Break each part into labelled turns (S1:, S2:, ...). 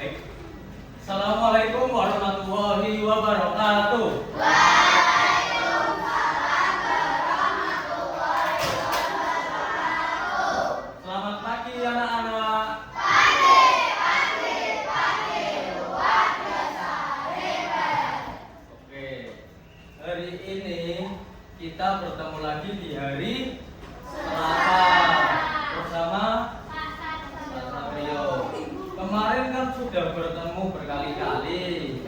S1: Baik. Assalamualaikum warahmatullahi wabarakatuh. Selamat pagi anak-anak. Oke. Hari ini kita bertemu lagi di hari Selasa bersama kemarin kan sudah bertemu berkali-kali.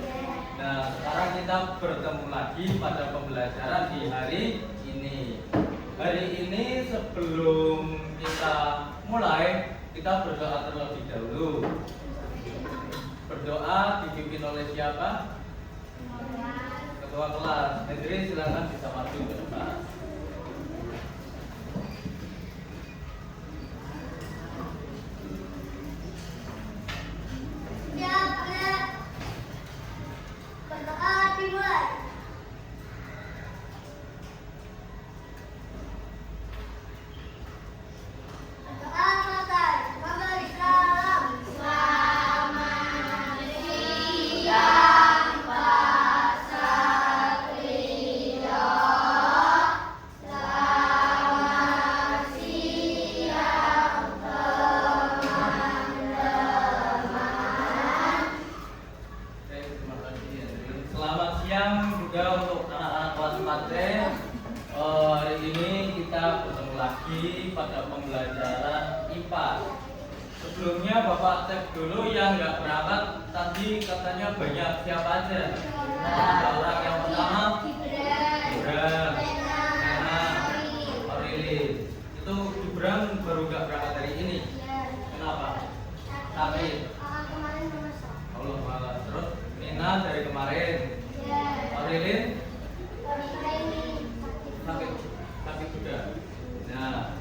S1: Nah, sekarang kita bertemu lagi pada pembelajaran di hari ini. Hari ini sebelum kita mulai, kita berdoa terlebih dahulu. Berdoa dipimpin oleh siapa? Ketua kelas. Jadi silakan bisa maju ke depan. Pada pembelajaran IPA. Sebelumnya Bapak cek dulu yang nggak berangkat tadi katanya banyak, siapa aja? Ada orang yang pertama Gibran, Nena, Aureli. Itu Gibran baru nggak berangkat hari ini. Kenapa? Sakit. Allah malah. Terus Nena dari kemarin. Aureli sakit juga. Nah,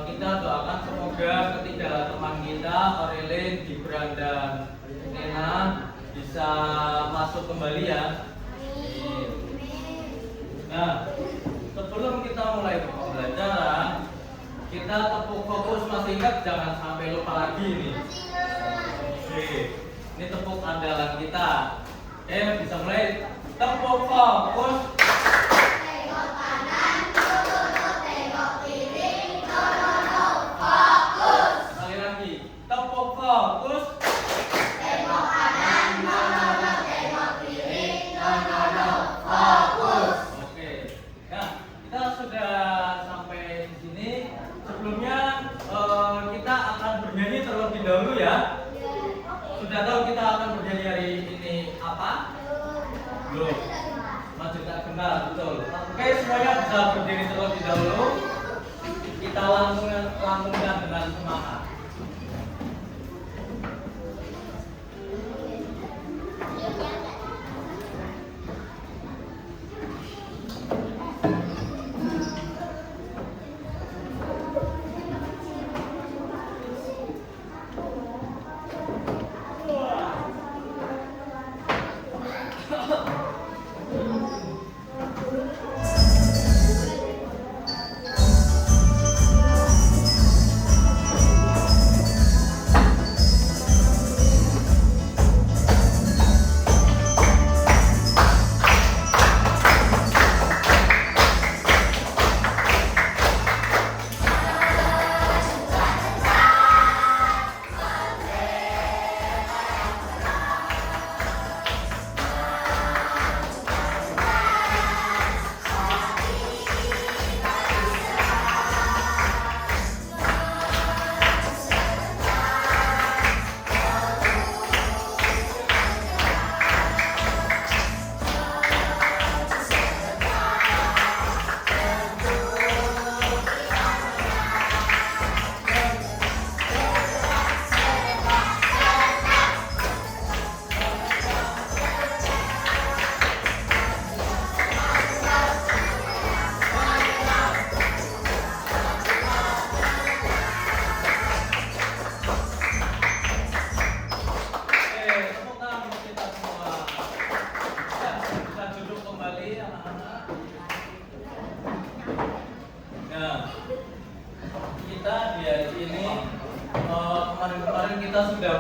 S1: kita doakan semoga ketiga teman kita, Aurelin, Gibran, dan Nena bisa masuk kembali ya. Nah, sebelum kita mulai pembelajaran, kita tepuk fokus. Masih ingat? Jangan sampai lupa lagi nih. Oke, ini tepuk andalan kita. Bisa mulai. Tepuk fokus. Fokus.
S2: Tengok kanan, no, tengok kiri, no, fokus.
S1: Oke. Nah, kita sudah sampai di sini. Sebelumnya kita akan bernyanyi terlebih dahulu ya. Sudah tahu kita akan bernyanyi hari ini apa? Belum. Maju tak kenal, betul. Oke, semuanya bisa berdiri terlebih dahulu. Kita langgengkan dengan semangat.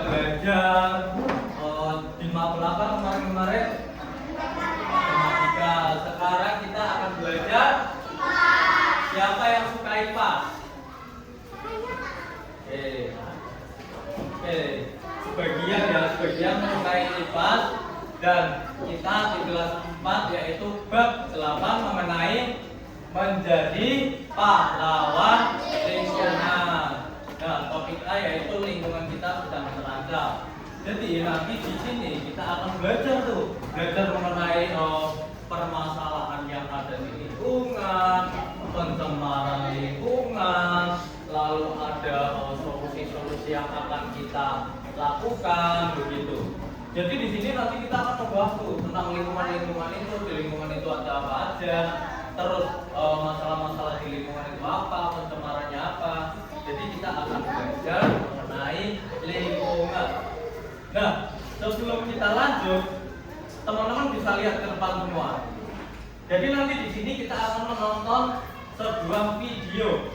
S1: belajar di mapel apa kemarin-kemarin? Matematika. Sekarang kita akan belajar siapa yang suka IPA? Oke. Sebagian menyukai IPA dan kita di kelas 4 yaitu bab 8 mengenai menjadi pahlawan lingkungan. Nah, topik A yaitu lingkungan kita sedang terancam. Jadi nanti di sini kita akan belajar mengenai permasalahan yang ada di lingkungan, pencemaran lingkungan, lalu ada solusi-solusi yang akan kita lakukan begitu. Jadi di sini nanti kita akan membahas tentang lingkungan itu, di lingkungan itu ada apa aja, terus masalah-masalah di lingkungan itu apa, pencemarannya apa. Jadi kita akan belajar mengenai lingkungan. Nah, sebelum kita lanjut, teman-teman bisa lihat ke depan semua. Jadi nanti di sini kita akan menonton sebuah video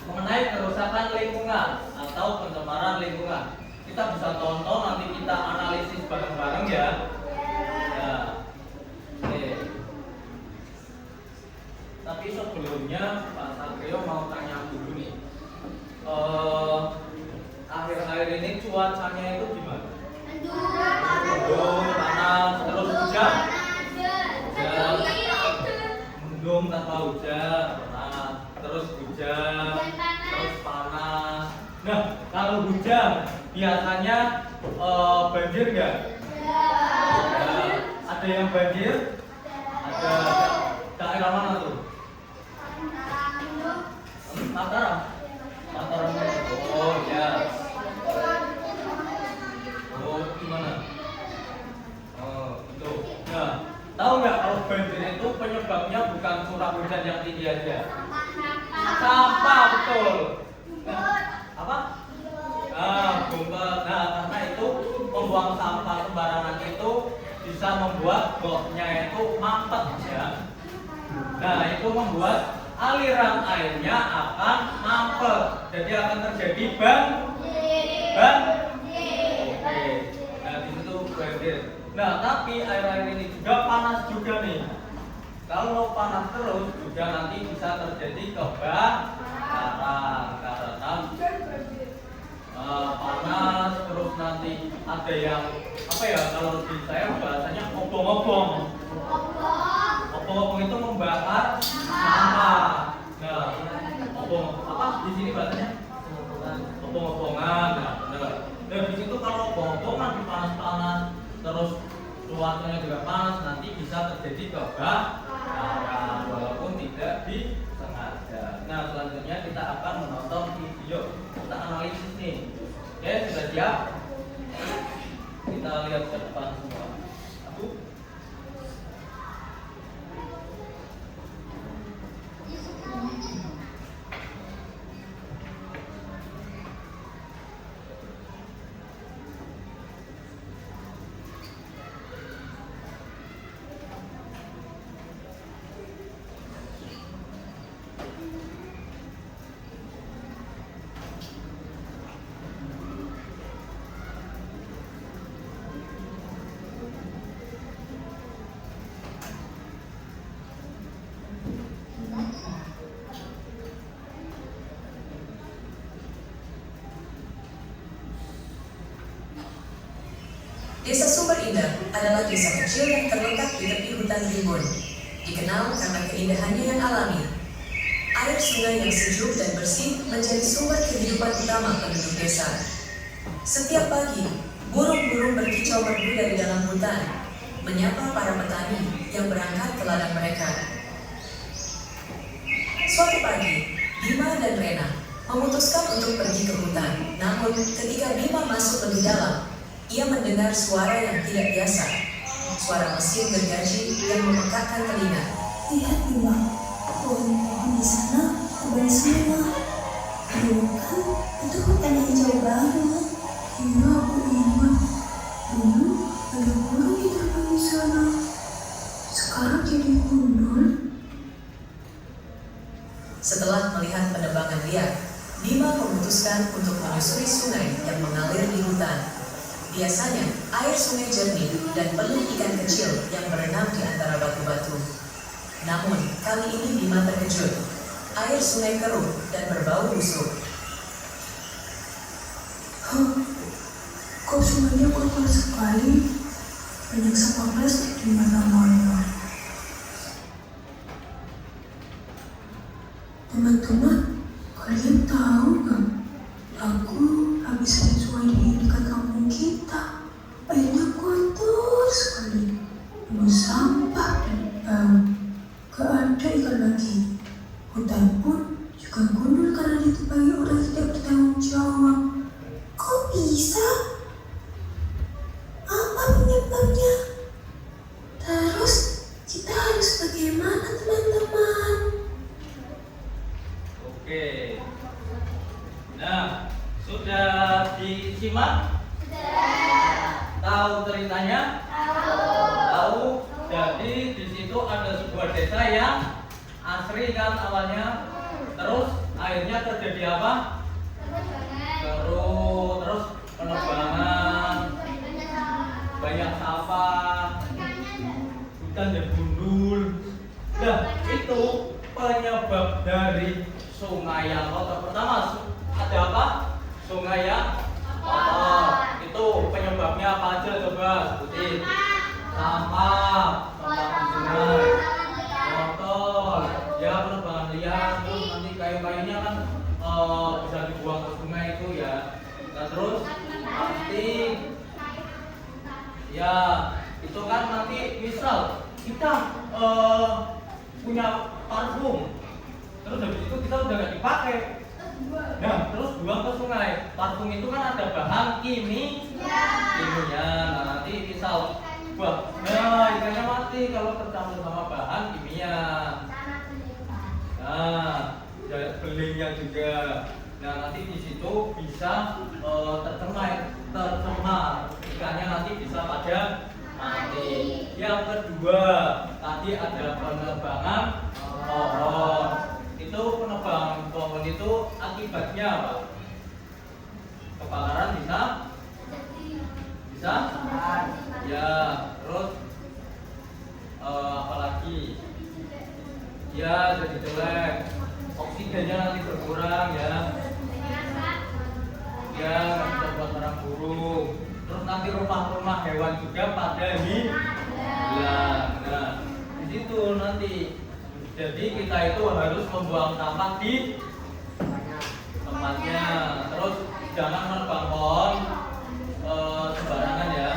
S1: mengenai kerusakan lingkungan atau pencemaran lingkungan. Kita bisa tonton, nanti kita analisis bareng-bareng ya. Nah, oke. Tapi sebelumnya Pak Satrio mau tanya dulu nih. Akhir-akhir ini cuacanya itu gimana? Mendung, panas, terus hujan. Mendung tanpa hujan, panas, terus hujan, terus panas. Nah, kalau hujan biasanya banjir nggak? Ada yang banjir? Ada. Daerah mana tuh? Mataram. Oh ya. Oh gimana? Oh itu. Nah, tahu nggak kalau banjir itu penyebabnya bukan curah hujan yang tinggi aja? Sampah, betul. Nah, apa? Bumpet. Nah, karena itu membuang sampah sembarangan itu bisa membuat goknya itu mampet ya. Nah, itu membuat aliran airnya akan mampet. Jadi akan terjadi banjir. Oke. Nah, di situ banjir. Nah, tapi air-air ini juga panas juga nih. Kalau panas terus juga nanti bisa terjadi kebakaran karena panas terus nanti ada yang apa ya, kalau di saya bahasanya obong-obong. Obong-obong itu membakar sampah. Nah, obong apa di sini bahasanya? Obong-obongan. Nah, benar. Dan di situ kalau obong-obongan panas-panas terus cuacanya juga panas, nanti bisa terjadi kebakaran walaupun tidak disengaja. Nah, selanjutnya kita akan menonton video. Kita analisis nih. Oke, sudah siap? Kita lihat ke depan semua. Satu.
S3: Desa Sumber Indah adalah desa kecil yang terletak di tepi hutan rimbun. Dikenal karena keindahannya yang alami. Air sungai yang sejuk dan bersih menjadi sumber kehidupan utama penduduk desa. Setiap pagi, burung-burung berkicau merdu dari dalam hutan, menyapa para petani yang berangkat ke ladang mereka. Suatu pagi, Bima dan Rena memutuskan untuk pergi ke hutan. Namun, ketika Bima masuk lebih dalam, ia mendengar suara yang tidak biasa, suara mesin gergaji yang memekakkan telinga.
S4: Lihat Bima, pohon-pohon di sana tebal semua. Dulu kan itu hutan yang jauh banget. Iya, aku ingat. Dulu ada burung di terbang di sana. Sekarang jadi gundul.
S3: Setelah melihat penebangan liar, Bima memutuskan untuk menyusuri sungai yang Biasanya, air sungai jernih dan penuh ikan kecil yang berenang di antara batu-batu. Namun, kali ini Bima terkejut. Air sungai keruh dan berbau busuk.
S4: Kok sungainya kotor sekali? Banyak sampah plastik di mana-mana. Teman-teman, kalian tahu nggak? Aku habis lihat sungai di dekat kampung kita. Airnya kotor sekali, penuh sampah dan bau. Gak ada ikan lagi. Hutan pun juga gundul karena ditebangi orang tidak bertanggung jawab. Kok bisa? Apa penyebabnya? Terus kita harus bagaimana, teman-teman?
S1: Oke. Nah, sudah disimak? Tahu ceritanya? Tahu. Jadi di situ ada sebuah desa yang asri kan awalnya. Terus akhirnya terjadi apa? Keruh, terus penebangan, banyak sampah, hutan dan gundul. Nah, itu penyebab dari sungai yang kotor. Pertama, ada apa? Sungai yang kotor. Itu penyebabnya apa aja coba sebutin. Sampah di sungai, kotor, ya penebangan liar, terus nanti kayu-kayunya kan bisa dibuang ke sungai itu ya. Nah, terus pasti ya itu kan nanti misal kita punya parfum, terus habis itu kita udah gak dipakai. Nah, terus buang ke sungai. Parfum itu kan ada bahan kimia. Nah, nanti misal ikannya mati kalau tercampur sama bahan kimia. Nah, belingnya juga. Nah, nanti di situ bisa tercemar. Ikannya nanti bisa pada mati. Yang kedua, tadi ada penebangan pohon. Itu penebangan pohon itu akibatnya apa? Kebakaran bisa? Ya, terus apalagi? Ya, jadi jelek. Oksigennya nanti berkurang ya. Ya, nggak bisa buat sarang burung. Terus nanti rumah-rumah hewan juga pada hilang. Nah, di situ nanti. Jadi kita itu harus membuang sampah di tempatnya. Terus jangan menebang pohon sembarangan ya.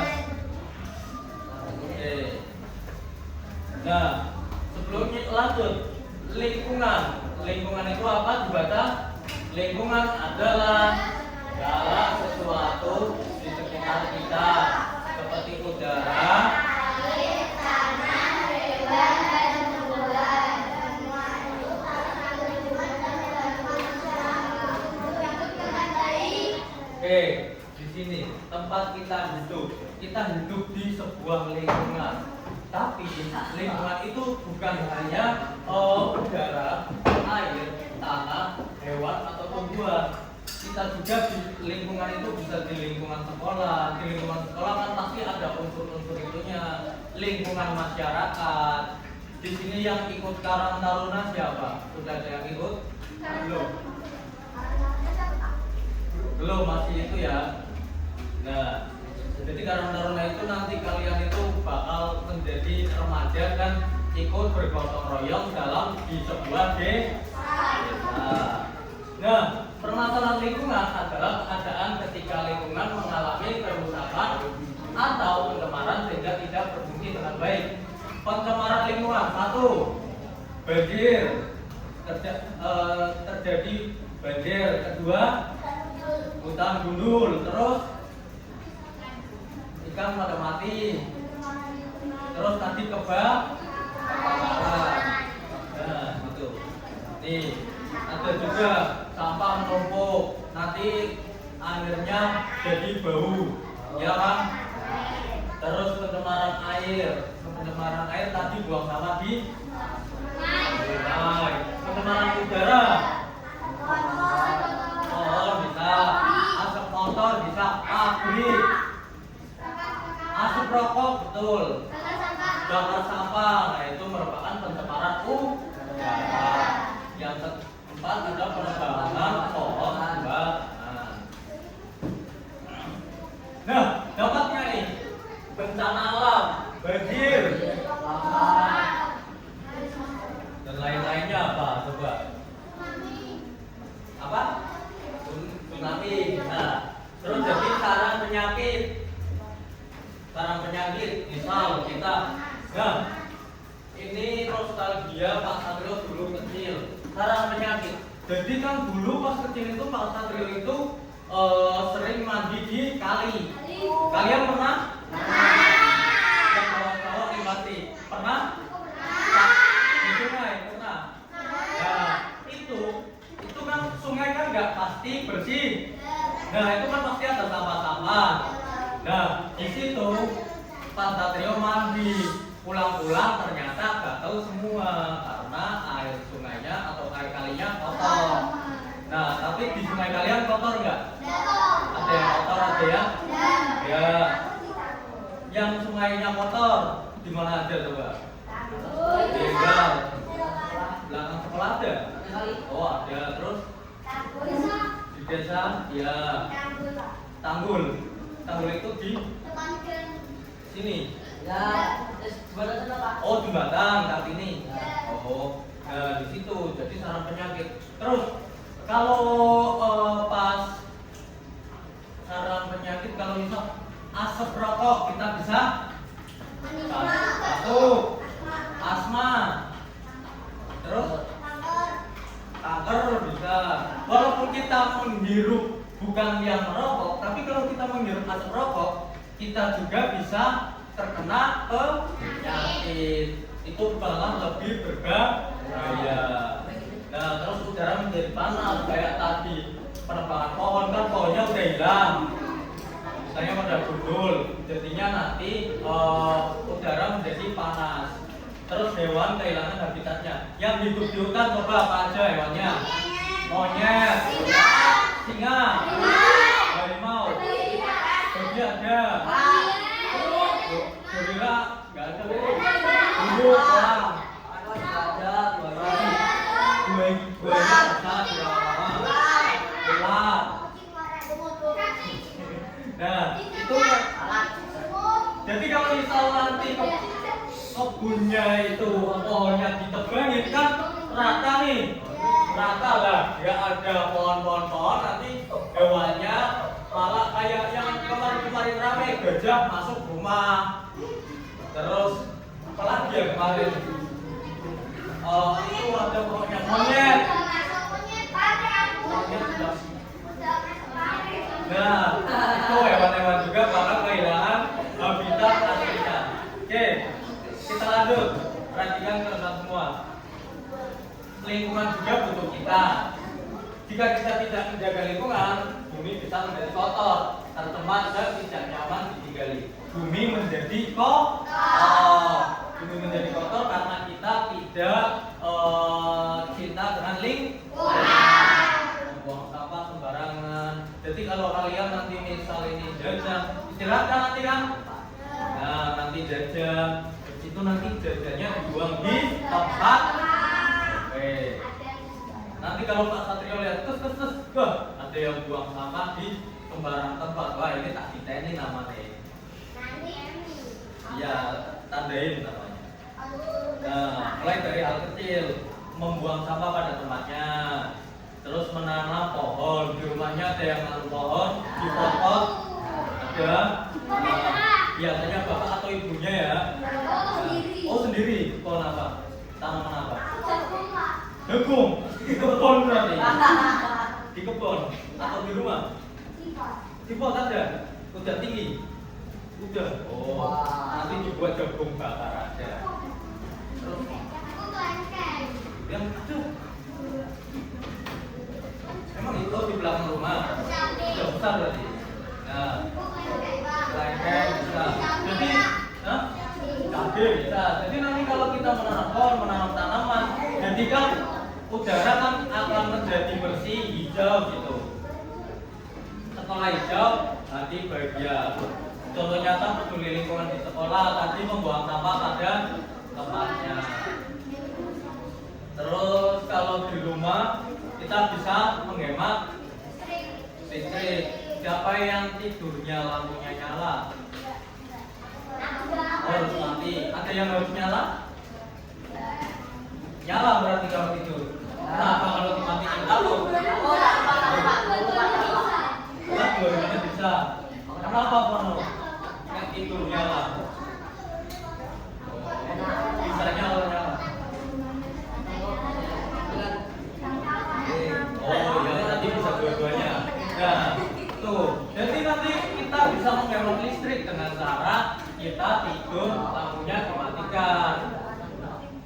S1: Oke. Nah, sebelum lanjut, lingkungan itu apa dibaca? Lingkungan adalah segala sesuatu di sekitar kita, seperti udara, oke, di sini tempat kita hidup. Kita hidup di sebuah lingkungan. Tapi lingkungan itu bukan hanya udara, air, tanah, hewan atau tumbuhan. Kita juga di lingkungan itu bisa di lingkungan sekolah. Di lingkungan sekolah kan pasti ada unsur-unsur itunya. Lingkungan masyarakat. Di sini yang ikut Karang Taruna siapa? Sudah ada yang ikut? Belum, masih itu ya. Nah, jadi Karang Taruna itu nanti kalian itu bakal menjadi remaja dan ikut bergotong royong dalam di sebuah desa. Nah, permasalahan lingkungan adalah keadaan ketika lingkungan mengalami kerusakan atau pencemaran sehingga tidak berfungsi dengan baik. Pencemaran lingkungan, 1. Banjir, terjadi banjir. 2. Hutan gundul. Terus ikan pada mati. Terus tadi kebakaran. Nah, gitu. Nih, ada juga sampah menumpuk. Nanti akhirnya jadi bau, ya kan? Terus pencemaran air. Pencemaran air tadi buang sampah di sungai. Pencemaran udara. Pohon bisa, asap motor bisa, pabrik Asap rokok, betul. Bakar sampah, nah itu merupakan pencemaran udara. Yang keempat ada penebangan pohon tumbuhan. Nah, dampaknya nih bencana alam, banjir, dan lain-lainnya apa? Coba. Apa? Tsunami. Nah, terus jadi sarang penyakit. Sarang penyakit, misal kita, nah ini nostalgia Pak Satrio dulu kecil. Sarang penyakit. Jadi kan dulu pas kecil itu Pak Satrio itu sering mandi di kali. Kalian pernah? Yang kawan-kawan yang pasti pernah? Di sungai pernah. Nah itu kan sungai kan nggak pasti bersih. Nah itu kan pasti ada sampah-sampah. Nah di situ Pak Satrio mandi, pulang-pulang ternyata nggak tahu semua karena air sungainya atau air kalinya kotor. Nah tapi di sungai kalian kotor nggak? Ada yang kotor, ada yang ya. Yang sungainya kotor di mana aja coba? Tinggal belakang sekolah ada. Oh ada, terus di desa ya. Tanggul itu di sini. Oh jembatan Kartini. Oh, nah di situ jadi sarang penyakit. Terus kalau pas sarang penyakit, kalau misal asap rokok kita bisa batuk, asma, terus kanker bisa. Walaupun kita menghirup bukan yang merokok, tapi kalau kita menghirup asap rokok, kita juga bisa terkena penyakit. Itu malah lebih berbahaya. Nah, terus udara menjadi panas kayak tadi penebangan pohon, kan pohonnya udah hilang, misalnya pada gundul, jadinya nanti udara menjadi panas. Terus hewan kehilangan habitatnya. Yang hidup di hutan coba apa aja hewannya? Monyet, singa, harimau, babi ada, gorila nggak ada, burung, orang, ada, buaya bisa ular. Nah itu jadi kalau misal nanti kebunnya itu pohonnya ditebangin kan rata nih, rata lah, nggak ada pohon-pohon, nanti hewannya malah kayak yang kemarin rame, gajah masuk rumah. Terus apalagi ya kemarin itu ada pokoknya monyet. Nah itu hewan-hewan juga bakal kehilangan habitat aslinya. Oke, kita lanjut, perhatikan kalian semua. Lingkungan juga butuh kita. Jika kita tidak menjaga lingkungan, bumi bisa menjadi kotor, tercemar dan tidak nyaman ditinggali. Bumi menjadi kotor. Bumi menjadi kotor karena kita tidak cinta dengan lingkungan. Membuang sampah sembarangan. Jadi kalau kalian nanti misal ini jajan, istirahatkan nanti kan? Nah nanti jajan, itu nanti jajannya dibuang di tempat. Oke. Nanti kalau Pak Satrio lihat ada yang buang sampah di sembarang tempat, wah ini tak diteni namanya. Iya, tandain namanya. Nah, mulai dari hal kecil, membuang sampah pada tempatnya, terus menanam pohon. Di rumahnya ada yang nanam pohon, dipotong, ada. Biasanya bapak atau ibunya ya. Oh sendiri, pohon apa? Tanaman apa? Jagung. Di kebun berarti. Di kebun atau di rumah? Di pot ada. Udah tinggi. Udah. Oh, nanti dibuat jagung bakar aja. Terus yang itu. Emang itu di belakang rumah. Udah besar berarti. Nah, lengkeng bisa. Jadi, cabai bisa. Jadi nanti kalau kita menanam pohon, menanam tanaman, jadi kan udara kan akan menjadi bersih, hijau gitu. Setelah hijau, nanti bahagia. contoh nyata peduli lingkungan di sekolah tadi membuang sampah pada tempatnya. Terus kalau di rumah kita bisa menghemat listrik. Siapa yang tidurnya lampunya nyala? Harus mati. Ada yang harus nyala? Nyala berarti kalau tidur. Kenapa kalau dimatiin takut? Buat dua-duanya bisa. Kenapa Pono? Yang tidur nyala. Bisa nyala nyala. Oh ya tadi bisa dua-duanya. Nah tuh, jadi nanti kita bisa menghemat listrik dengan cara kita tidur lampunya dimatikan.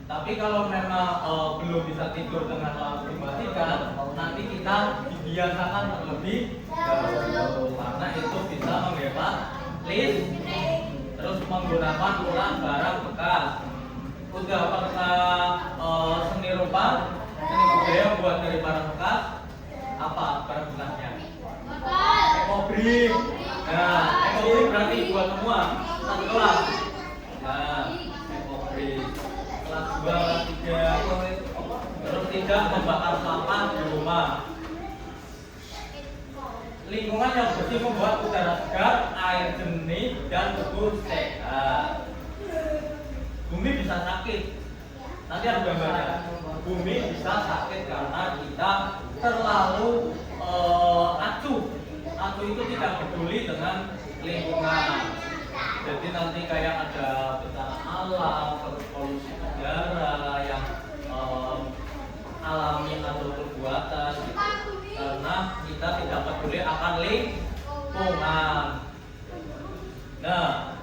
S1: Tapi kalau memang belum bisa tidur dengan lampu dimatikan, nanti kita dibiasakan terlebih dahulu karena itu bisa menghemat listrik. Terus menggunakan ulang barang bekas. Udah pernah seni rupa, seni budaya buat dari barang bekas? Apa barang bekasnya? Ekobrik. Nah, ekobrik berarti buat semua satu kelas. Nah, ekobrik. Kelas 2, kelas 3. Terus tidak membakar sampah di rumah. Lingkungan yang bersih membuat udara segar, air jernih, dan tubuh sehat. Bumi bisa sakit. Nanti ada gambarnya. Bumi bisa sakit karena kita terlalu acuh. Acuh itu tidak peduli dengan lingkungan. Jadi nanti kayak ada bencana alam, polusi udara yang alami atau perbuatan karena kita tidak peduli akan lingkungan. Nah,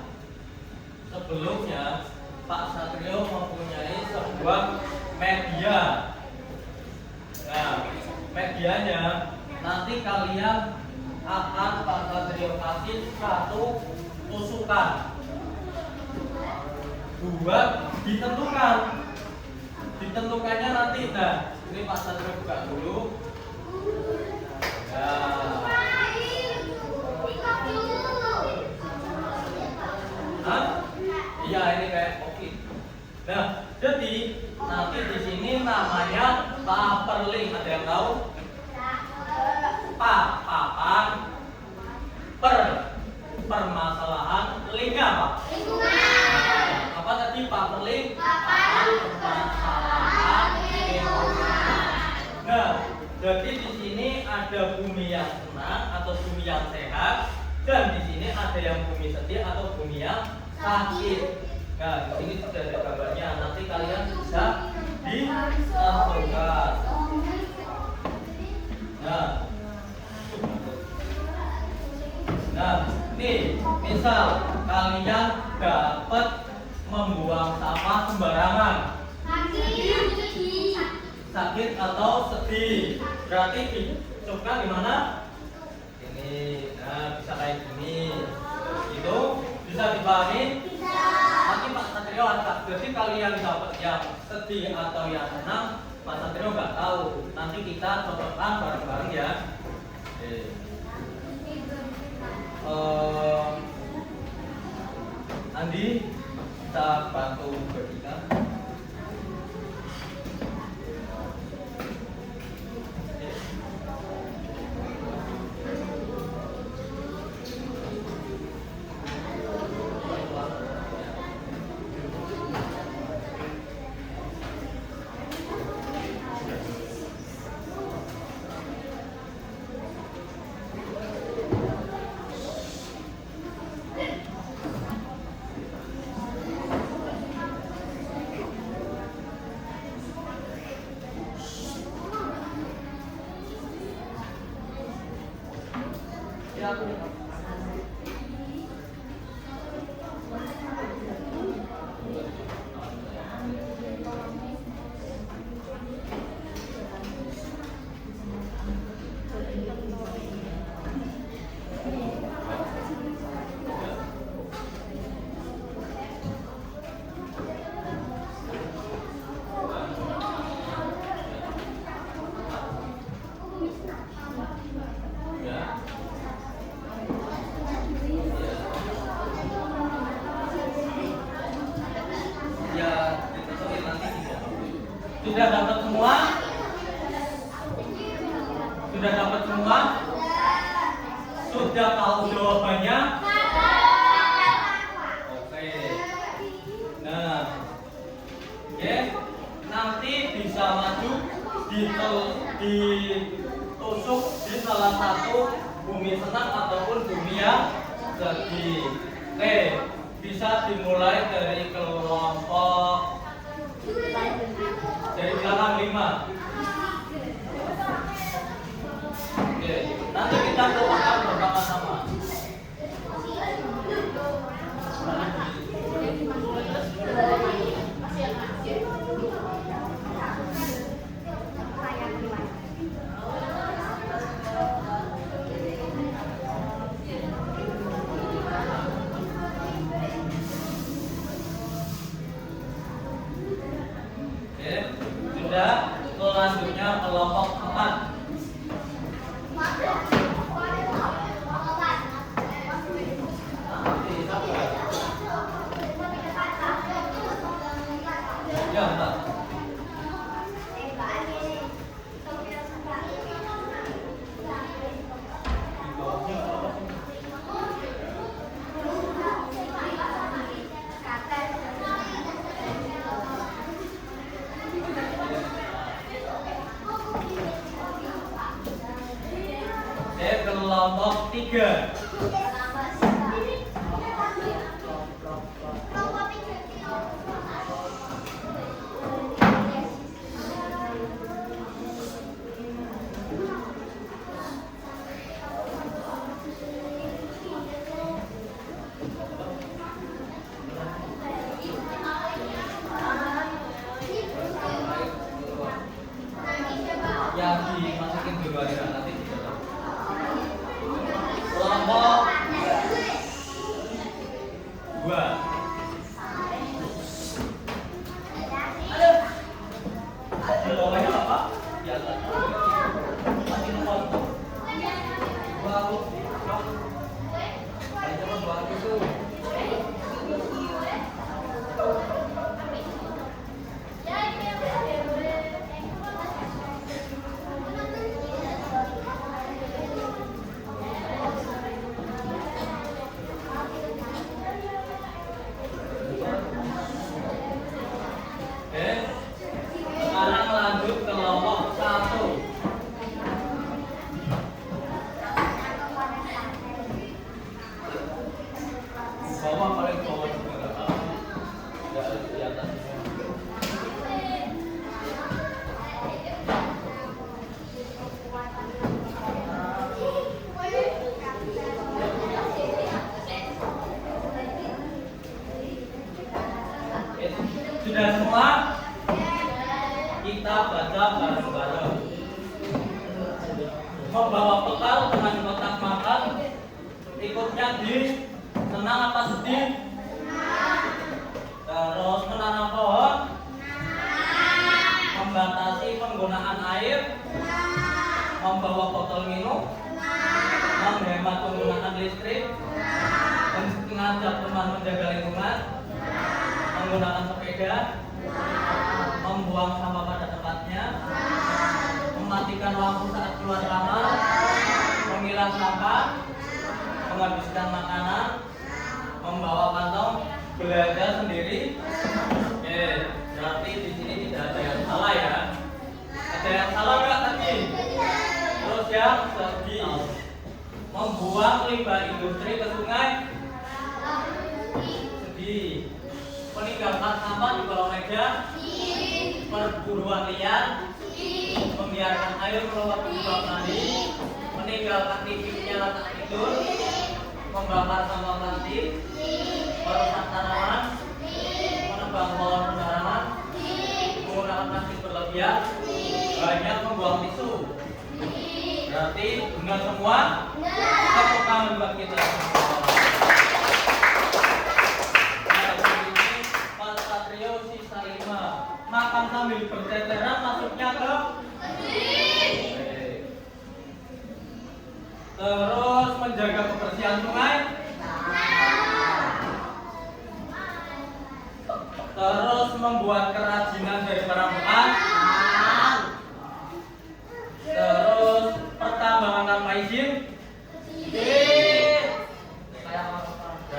S1: sebelumnya Pak Satrio mempunyai sebuah media. Nah, medianya nanti kalian akan Pak Satrio kasih satu tusukan buat ditentukannya nanti. Nah, ini Pak Satrio buka dulu. Iya ini kayak kopi. Nah, jadi nanti di sini namanya paperling. Ada yang tahu? Papan, permasalahan, lingnya apa? Lingkungan. Apa tadi paperling? Papan, permasalahan, lingkungan. Nah, jadi di sini ada bumi yang senang atau bumi yang sehat, dan di sini ada yang bumi sedih atau bumi yang sakit. Nah, di sini sudah ada gambarnya. Nanti kalian bisa ditentukan. Nah, nih, misal kalian dapat membuang sampah sembarangan. Sakit atau sedih. Berarti dicukupkan di mana? Ini. Nah, bisa kayak gini. Itu bisa dipahami? Nanti Pak Satrio angkat. Jadi kalian dapat yang sedih atau yang senang, Pak Satrio nggak tahu. Nanti kita cocokkan bareng-bareng ya. Andi, kita bantu bagikan. Sudah dapat semua? Sudah dapat semua? Sudah tahu jawabannya? Oke. Nah, oke. Nanti bisa maju ditusuk di salah satu bumi senang ataupun bumi yang segi. Oke, bisa dimulai dari kelompok dari belakang 5. Oke, nanti kita doakan bersama-sama. Oke, sudah. Selanjutnya kelompok 4. Ya, Mbak. Kelompok 3. Yang dimasukin ke bagian nanti kita tahu. Kelompok 2. Bawahnya apa? Di atas. Masih nomor. Baru. Ayo buat itu. Sekarang lanjut ke kelompok 1. Bawah paling bawah juga nggak tahu. Nggak ada di atas. Sudah semua? Kita baca bareng-bareng. Membawa bekal dengan kotak makan. Ikutnya di senang apa sedih? Terus menanam pohon. Membatasi penggunaan air. Membawa botol minum. Menghemat penggunaan listrik. Mengajak teman menjaga lingkungan. Menggunakan sepeda. Membuang sampah pada tempatnya. Mematikan lampu saat keluar kamar. Memilah sampah. Menghabiskan makanan. Membawa kantong belanja sendiri. Oke, berarti di sini tidak ada yang salah ya. Ada yang salah nggak tadi? Terus yang segi. Membuang limbah industri ke sungai. Sedih. Meninggalkan sampah di kolong meja. Perburuan liar. Membiarkan air meluap di bak mandi. Meninggalkan TV-nya saat tidur. Membakar sampah plastik. Merusak tanaman. Menebang pohon sembarangan. Menggunakan plastik berlebihan. Banyak membuang tisu. Berarti benar semua? Tepuk tangan buat kita. Makan sambil berceceran masuknya ke terus menjaga kebersihan sungai, terus membuat kerajinan dari barang bekas,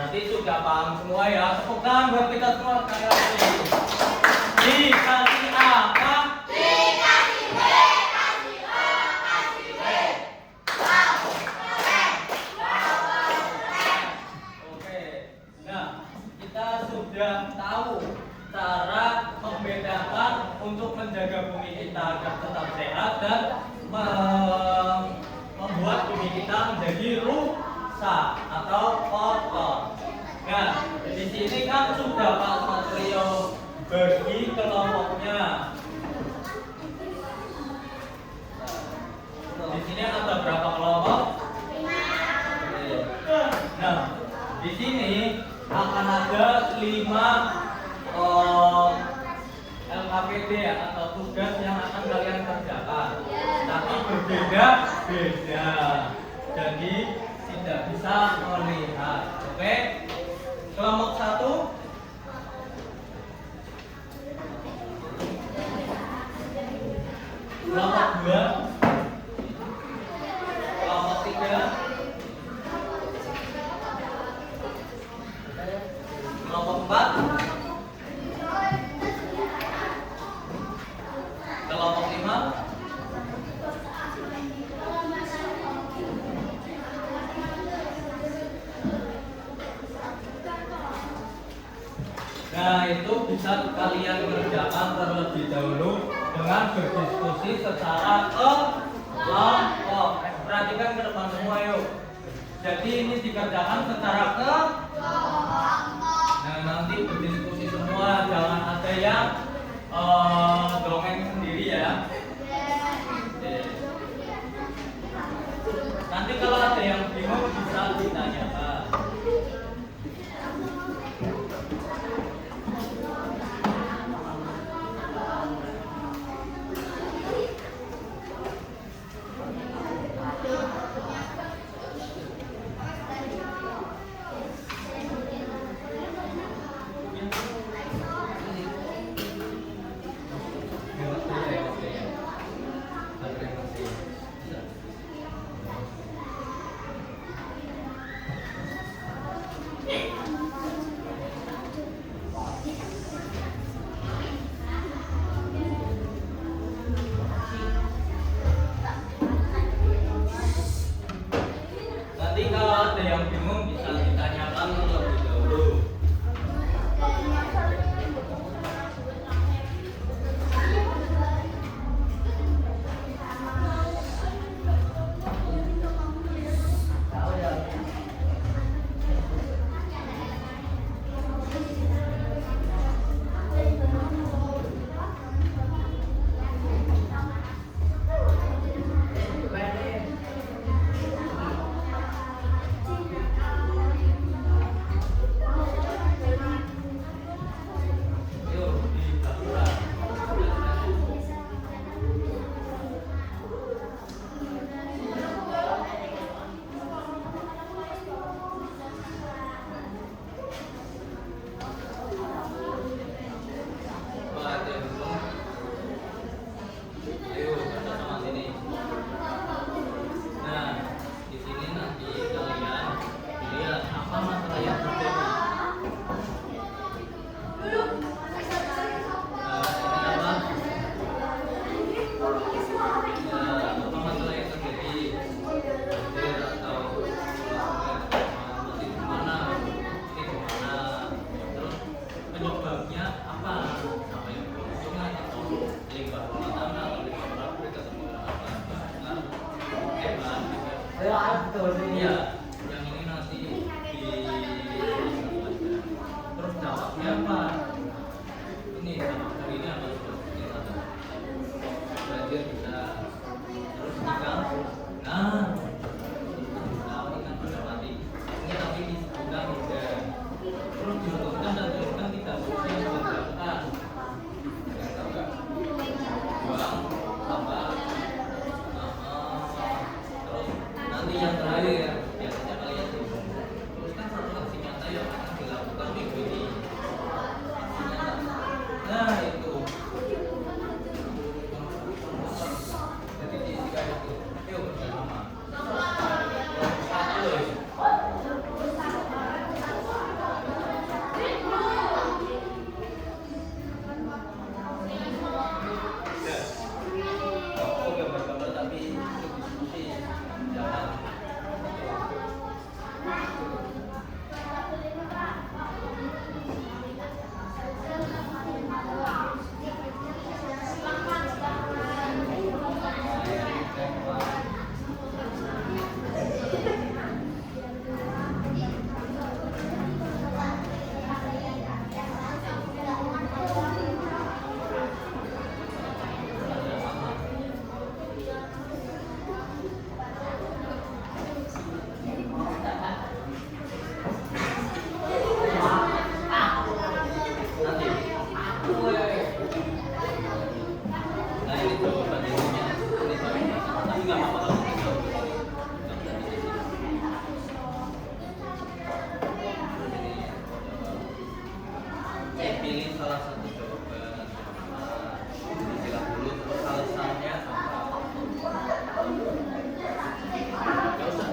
S1: Berarti sudah paham semua ya. Tepuk tangan buat kita semua sekali lagi. Dikasih apa?
S2: Dikasih W, kasih O, kasih W. Wow, keren. Wow, keren.
S1: Oke. Nah, kita sudah tahu cara membedakan untuk menjaga bumi kita agar tetap sehat dan membuat bumi kita menjadi rusak atau kotor. Nah, di sini kan sudah Pak Satrio bagi kelompoknya. Di sini ada berapa kelompok? Nah, di sini akan ada 5 LKPD atau tugas yang akan kalian kerjakan. Tapi berbeda-beda. Jadi tidak bisa melihat. Oke? Kelompok 1 kelompok 2 kelompok 3 kelompok 4 kelompok 5 Nah, itu bisa kalian kerjakan terlebih dahulu dengan berdiskusi secara kelompok. Perhatikan ke depan semua yuk. Jadi ini dikerjakan secara kelompok. Nah, nanti berdiskusi semua, jangan ada yang dongeng sendiri ya. Oke. Nanti kalau ada yang bingung bisa ditanyakan. Nanti kalau ada yang bingung bisa ditanyakan terlebih dahulu. Yuk, dibangun. Ayo, baca sama sini. Nah, di sini nanti kalian lihat apa masalah yang terjadi. Penyebabnya apa? Apa yang berhubungan atau limbah rumah tangga atau limbah pabrik atau iya, yang ini nanti terus jawabnya apa? Ini sama hari ini apa sudah kita belajar bisa terus tinggal nah ini kan sudah mati ini tapi disebutkan tidak terus diuntungkan dan diuntungkan tidak bisa dilakukan buang sampah terus nanti yang terakhir biasanya kalian teruskan satu aksi nyata yang akan dilakukan minggu ini. Nah itu jadi tiga itu yuk bersama satu salah satu jawaban. Disilang dulu terus alasannya apa? Gak usah.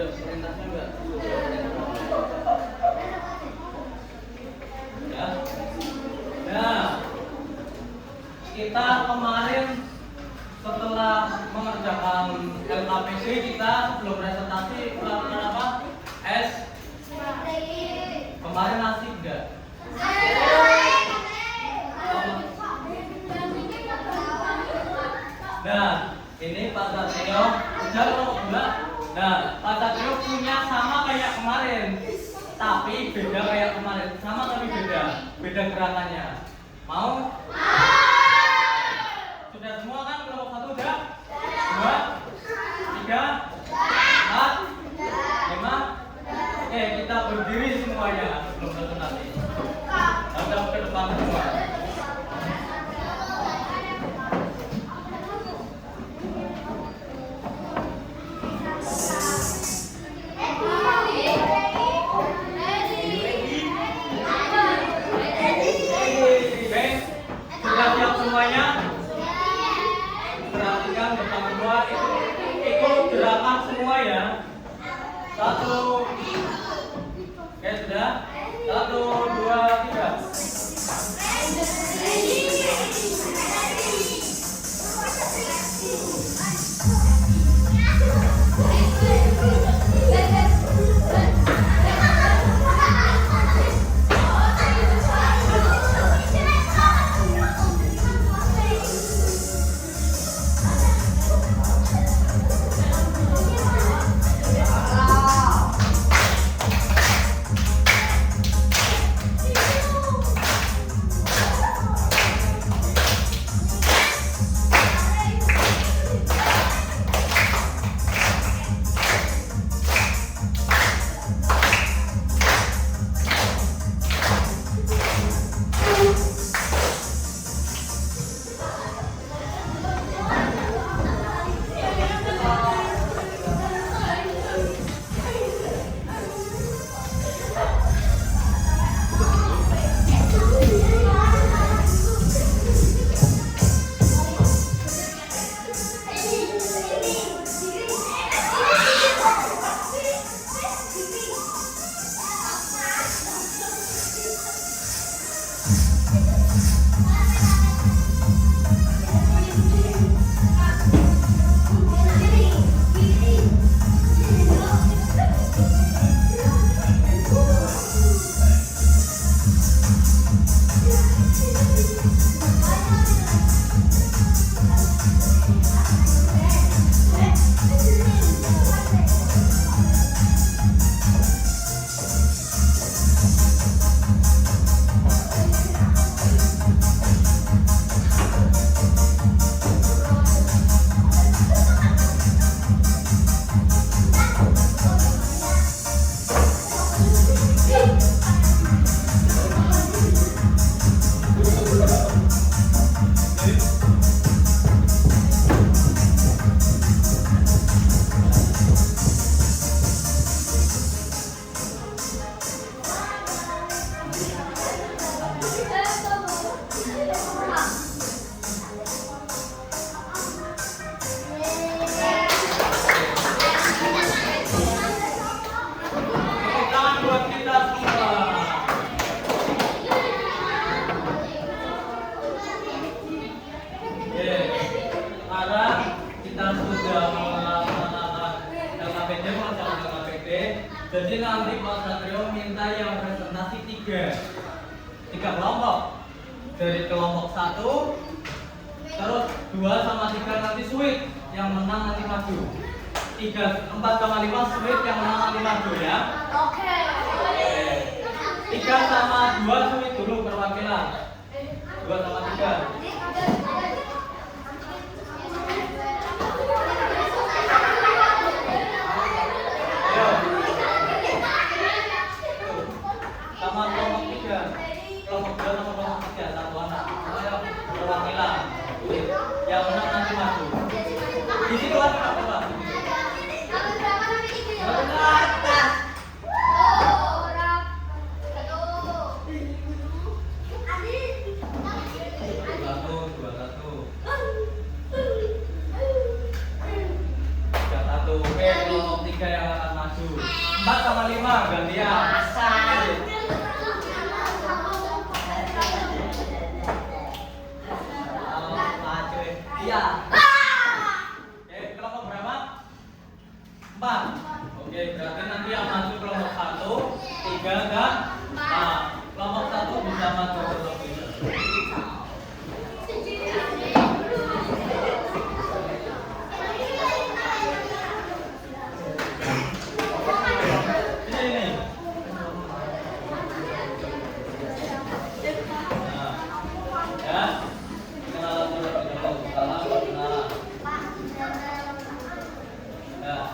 S1: Ada perintahnya enggak? Ya. Nah, kita kemarin setelah mengerjakan LKPD kita sebelum presentasi melakukan apa? Kemarin asik enggak? Nah, ini Pak Satrio udah kelompok 2. Nah, Pak Satrio punya sama kayak kemarin, tapi beda kayak kemarin. Sama tapi beda gerakannya. Mau? Sudah semua kan kelompok 1 udah? 2, 3, 4, 5. Oke, kita berdiri semuanya sebelum presentasi. Hadap ke depan semua. Sudah siap semuanya? Perhatikan bersama semua, ikut gerakan semua ya. 1. Oke, sudah. 1, 2, 3. Jadi nanti Pak Satrio minta yang presentasi tiga kelompok. Dari kelompok 1, terus 2 sama 3 nanti sweet, yang menang nanti maju. 4 sama 5 sweet, yang menang nanti maju ya.
S2: Oke.
S1: 3 sama 2 sweet dulu perwakilan. 2 sama 3. Sama kelompok 3, kelompok 2 sama kelompok 3, satu anak. Ayo, perwakilan. Yang menang nanti maju. Di situ ada apa Pak? Oke, kelompok 3 yang akan maju. maju. 4 sama 5 gantian.
S2: Iya.
S1: Oke, kelompok berapa? 4. Oke, berarti nanti yang maju kelompok 1, 3 dan 4. Kelompok 1 bisa maju terlebih dahulu. Ini. Ya. Kenalan terlebih dahulu. Salam perkenalan. Ya.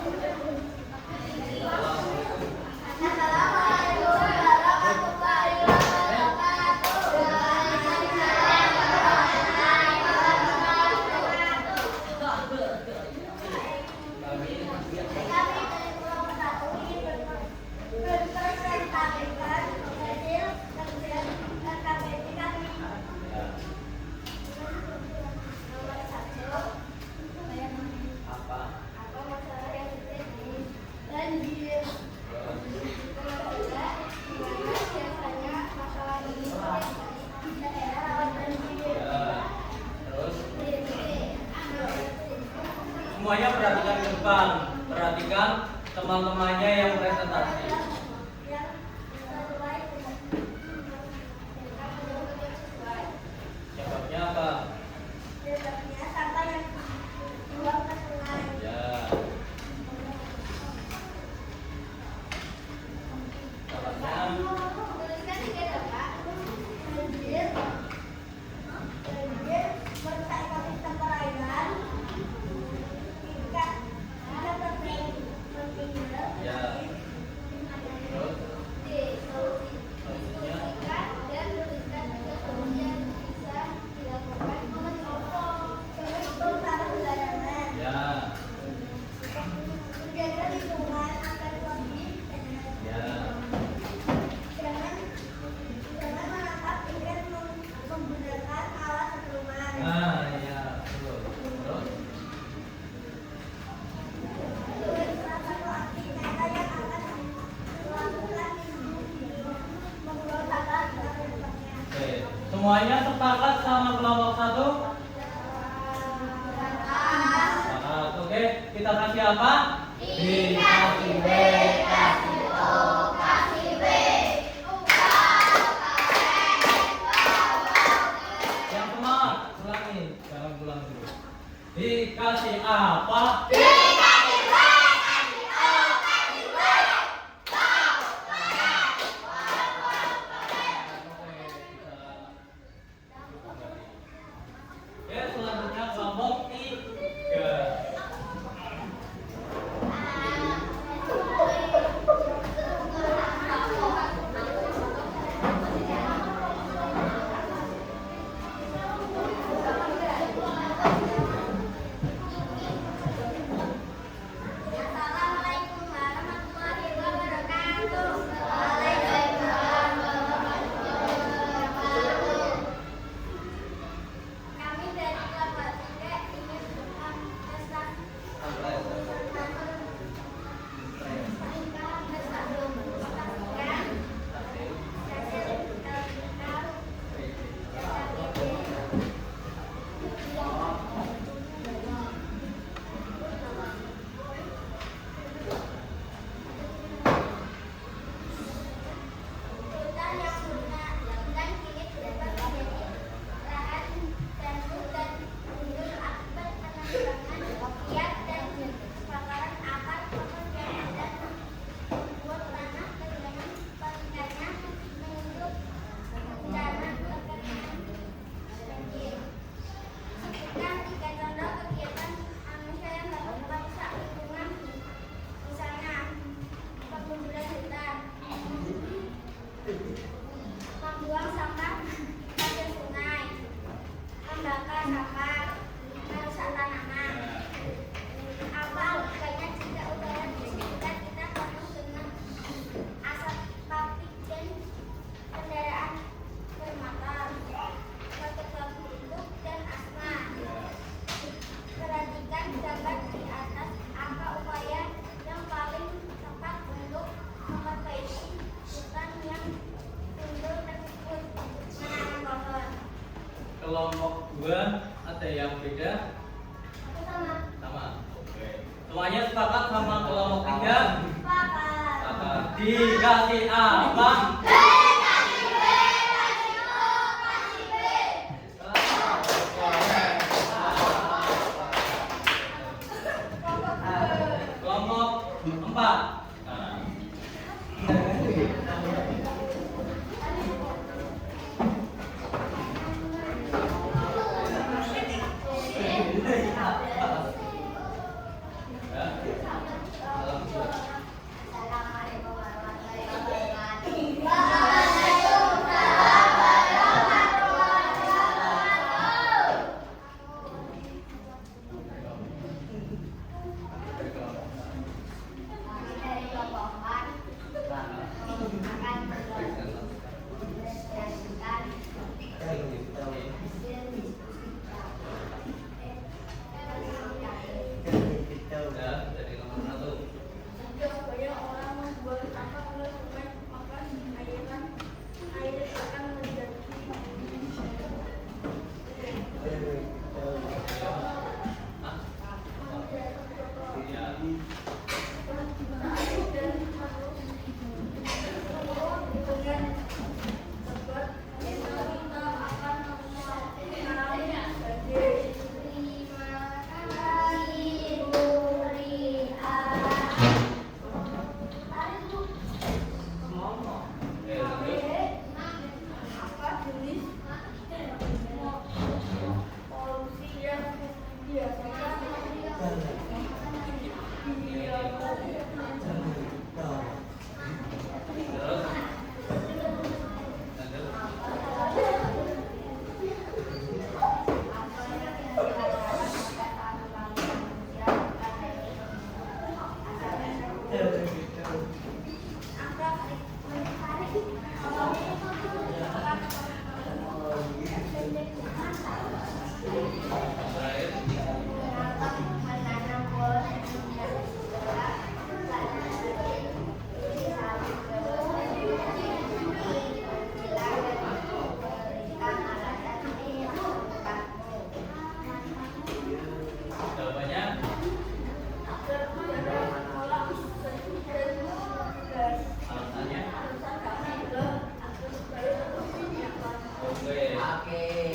S1: Apa? Ya. Terus semuanya perhatikan ke depan. Perhatikan teman-temannya yang presentasi. Jawabnya apa? Ya. Jawabnya ya. Terus selanjutnya ya. Ya. Nah, ya, betul. Terus oke, semuanya sepakat sama kelompok 1? Sepakat. Oke, kita kasih apa?
S2: Kasih B, kasih O, kasih B.
S1: Yang semangat, ulangi. Jangan pulang dulu. Dikasih apa?
S2: Dikasih B, kasih O, kasih B.
S1: Oke, selanjutnya kelompok 3. 2 ada yang beda? Sama. Oke. Semuanya sepakat sama kelompok 3? Sepakat. Dikasih apa? Kelompok 4.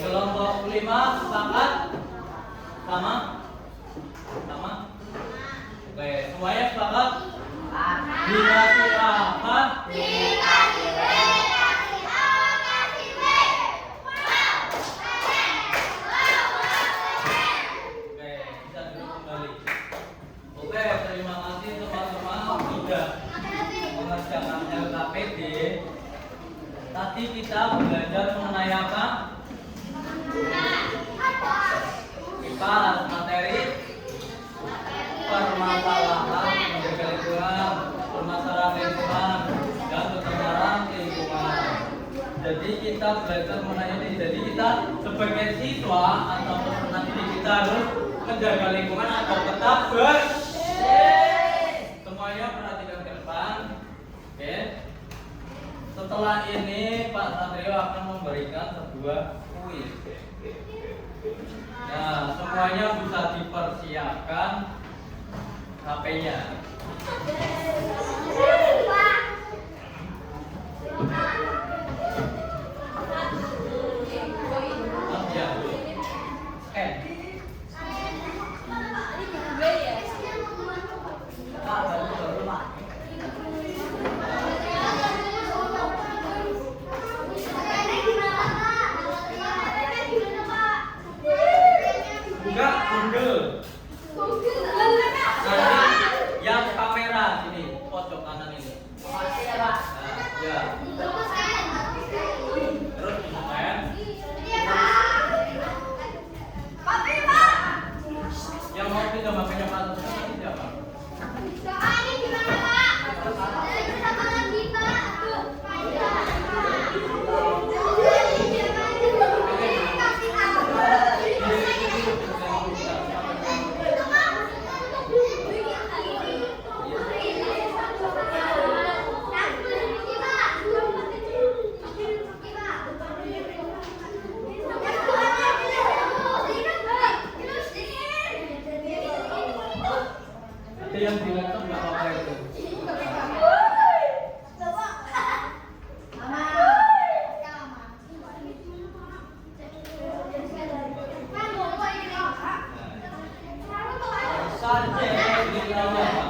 S1: Kelompok 5 sepakat? Sama? Sama? Oke, semuanya sepakat? Dikasih apa?
S2: Dikasih B, kasih O, kasih B.
S1: Oke, bisa duduk kembali. Oke, terima kasih teman-teman sudah mengerjakan LKPD. Tadi kita belajar mengenai apa? Kipas materi permasalahan menjaga lingkungan, permasalahan lingkungan dan pencemaran lingkungan. Jadi kita belajar mengenai ini. Jadi kita sebagai siswa atau peserta didik kita harus menjaga lingkungan agar tetap bersih. Semuanya perhatikan ke depan. Oke. Setelah ini Pak Satrio akan memberikan sebuah kuis. Nah, semuanya bisa dipersiapkan HP-nya. Ya, scan. Enggak, Google. Nanti yang kamera sini, pojok kanan ini. Nah, ya. Terus scan. Yang mau pinjam HP-nya Pak Satrio siapa? Ada yang di laptop nggak apa-apa itu. Saja di bawah.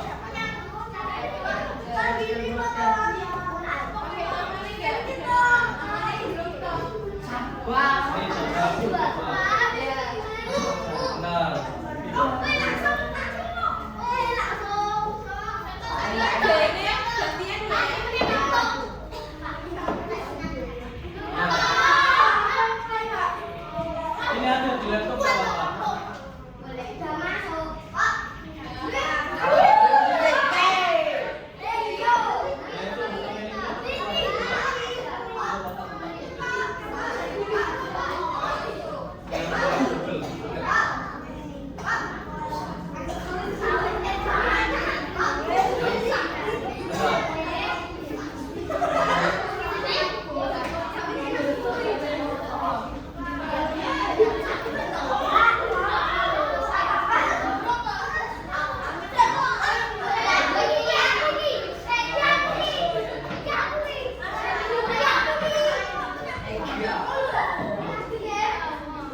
S1: Ini ada di laptop nggak apa-apa.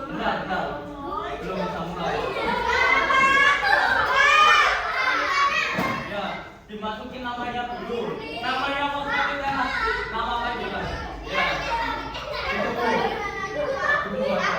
S1: Bentar. Belum bisa mulai. Ya, dimasukin namanya dulu. Namanya mau masukin nama apa juga. Ya. Itu dulu. Dulu aja.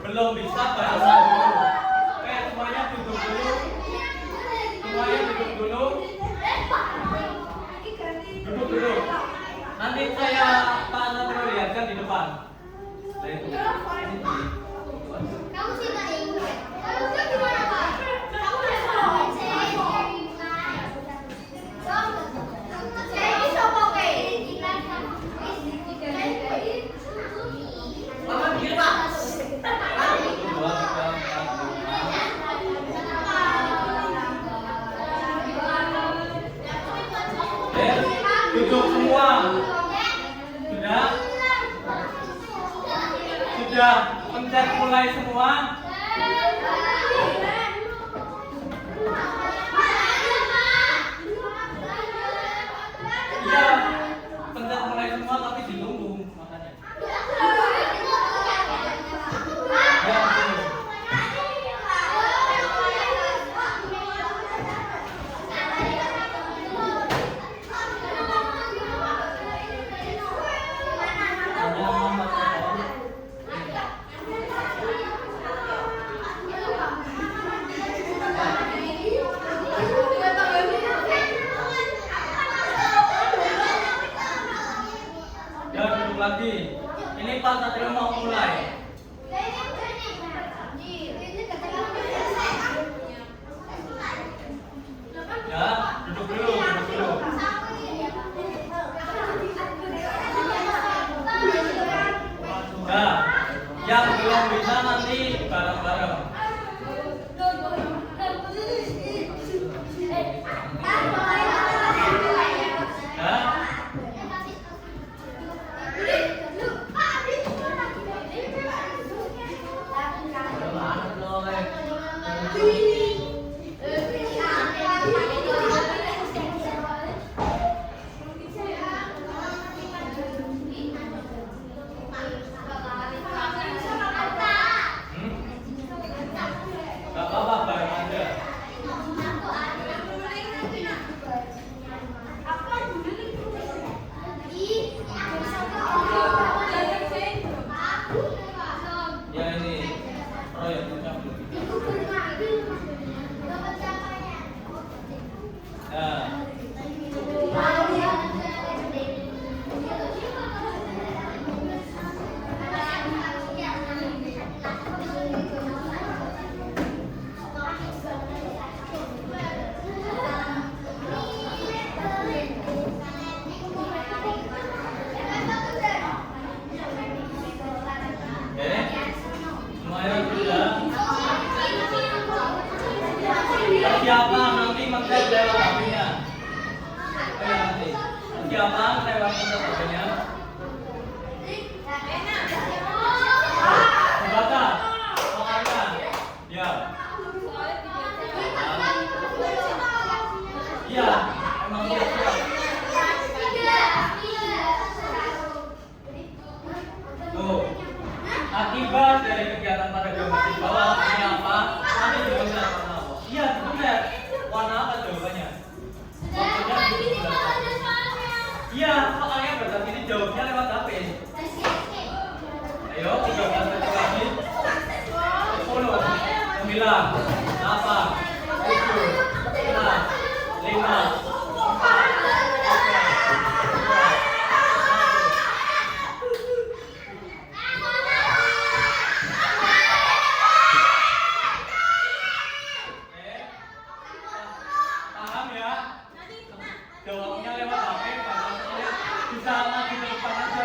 S1: belum bisa bahasa dulu. Oke, semuanya duduk dulu. Semuanya duduk dulu. Duduk dulu. Nanti saya Pak Anwar lihatkan di depan.
S2: Kamu sih nggak ingat. Kamu gimana Pak? Kamu udah tahu. Saya bisa pakai. Mama pikir Pak.
S1: Duduk semua. Sudah pencet mulai semua. Iya, pencet mulai semua tapi ditunggu makanya. Ya, betul. Ya, duduk lagi. Ini Pak Satrio mau mulai. Ya, duduk dulu, duduk dulu. Nah, yang belum bisa nanti bareng-bareng. Ya. Gak apa-apa, bareng aja. Ya ini proyeknya belum. Nah, semuanya sudah. Siapa nanti mengcek lewat HP-nya? Nanti. Siapa lewat HP-nya? Dibaca. Soalnya. Ya. Iya, emang udah siap. Tuh. Akibat dari kegiatan pada gambar di bawah ini apa? Nanti dibaca warna apa? Iya, benar. Warna apa jawabannya? Maksudnya di sebelah. Iya, soalnya berarti ini jawabnya lewat HP. Ayo, 13 detik lagi. 10, 9, 8, 7, 6, 5, 4, paham ya? Jawabnya lewat HP, bisa maju ke depan aja.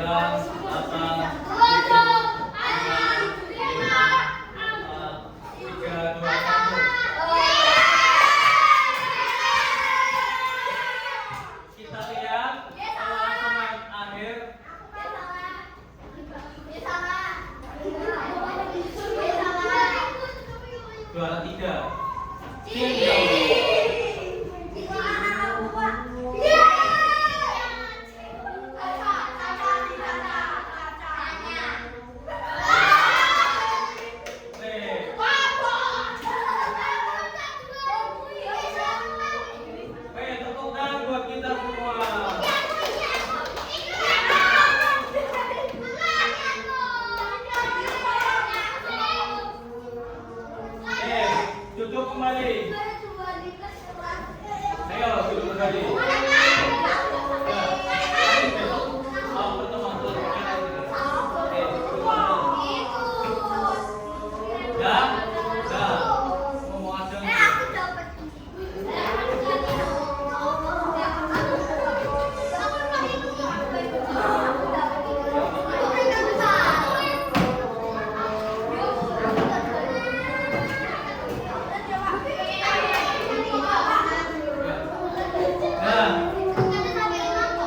S1: Kita lihat pengalaman akhir. Juara 3. Tepuk tangan buat kita semua. Duduk kembali. Ayo, duduk kembali.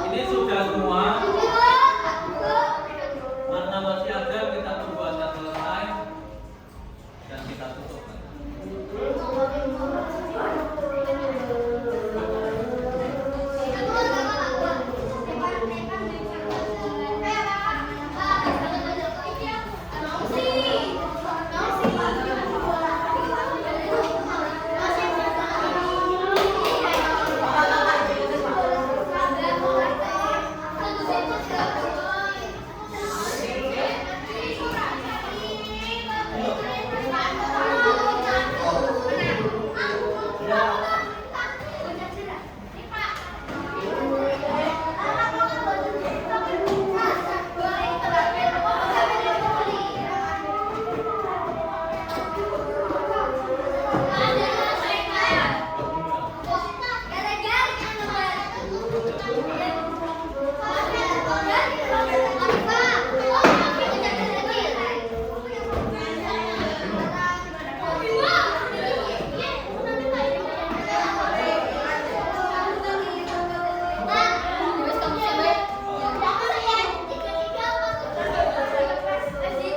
S1: Ini sudah semua. Karena masih ada, kita tunggu Anda selesai dan kita tutup.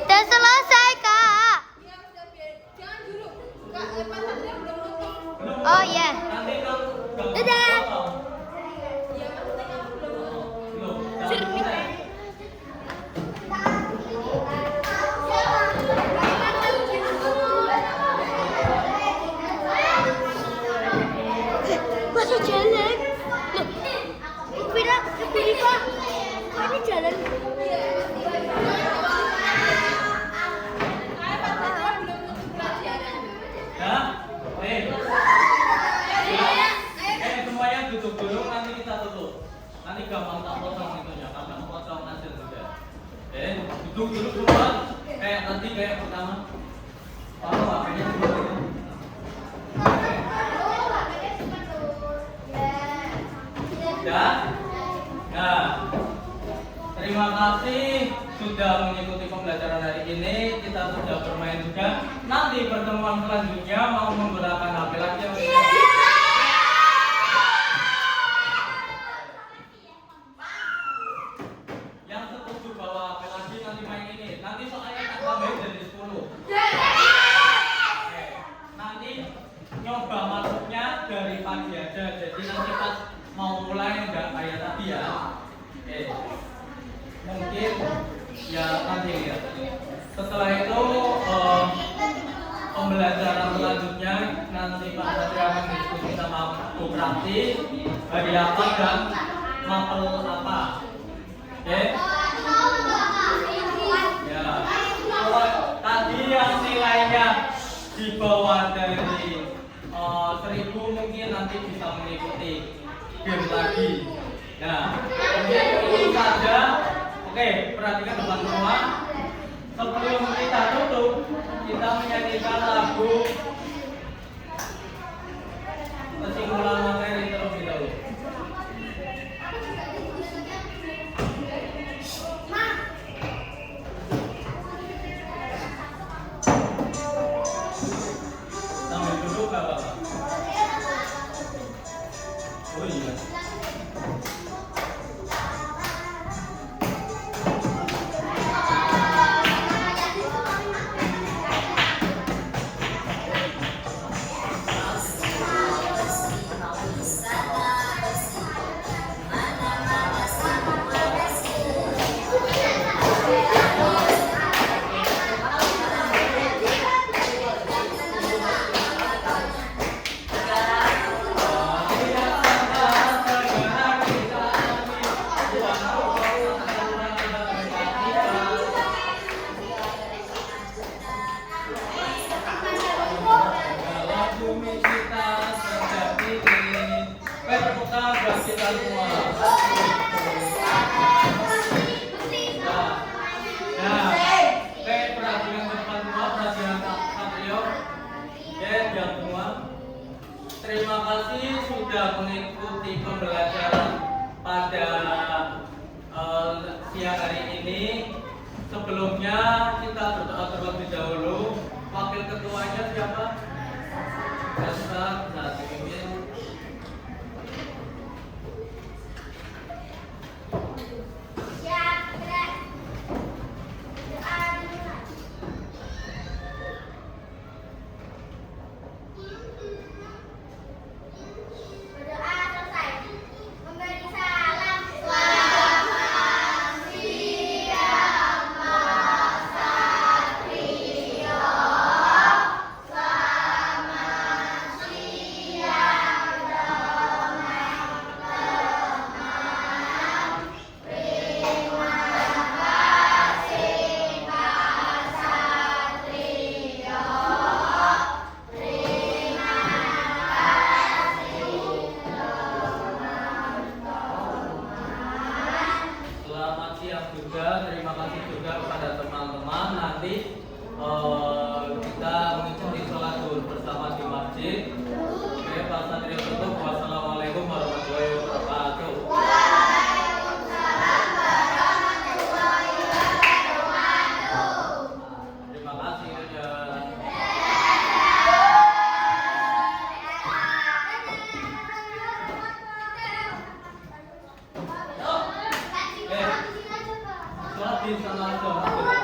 S2: Udah selesai, Kak. Oh iya. Dadah. Masa jalan? Loh, Vira, Pak. Ini jalan.
S1: Semuanya duduk dulu, nanti kita tutup. Nanti gampang tak potong itunya, karena potong hasil juga. Duduk dulu semua, kayak tadi kayak pertama. Kalau HP-nya dulu. Ya. Nah, terima kasih sudah mengikuti pembelajaran hari ini. Kita sudah bermain juga. Nanti pertemuan selanjutnya mau menggunakan HP lagi. Yang setuju bawa HP lagi nanti main ini. Nanti soalnya tak tambahin jadi 10. Nanti nyoba masuknya dari pagi aja. Jadi nanti pas mau mulai enggak kayak tadi ya. Mungkin ya nanti lihat. Setelah itu pembelajaran selanjutnya nanti Pak Satria akan diskusi sama Bu Prati hari apa dan mapel apa. Oke? Ya. Kalau tadi yang nilainya di bawah dari 1000 mungkin nanti bisa mengikuti game lagi. Nah, itu saja. Oke, perhatikan depan semua. Sebelum kita tutup, kita menyanyikan lagu kesimpulan materi terlebih dahulu. sebelumnya kita berdoa terlebih dahulu. Wakil ketuanya siapa? Elsa, nah dipimpin.
S2: Siap, gerak. Doa dimulai. Berdoa selesai. Memberi salam. Selamat siang, Mas Satrio. Selamat siang, teman-teman. Terima kasih, Mas Satrio. Terima kasih,
S1: Selamat siang juga, terima kasih juga kepada teman-teman. Nanti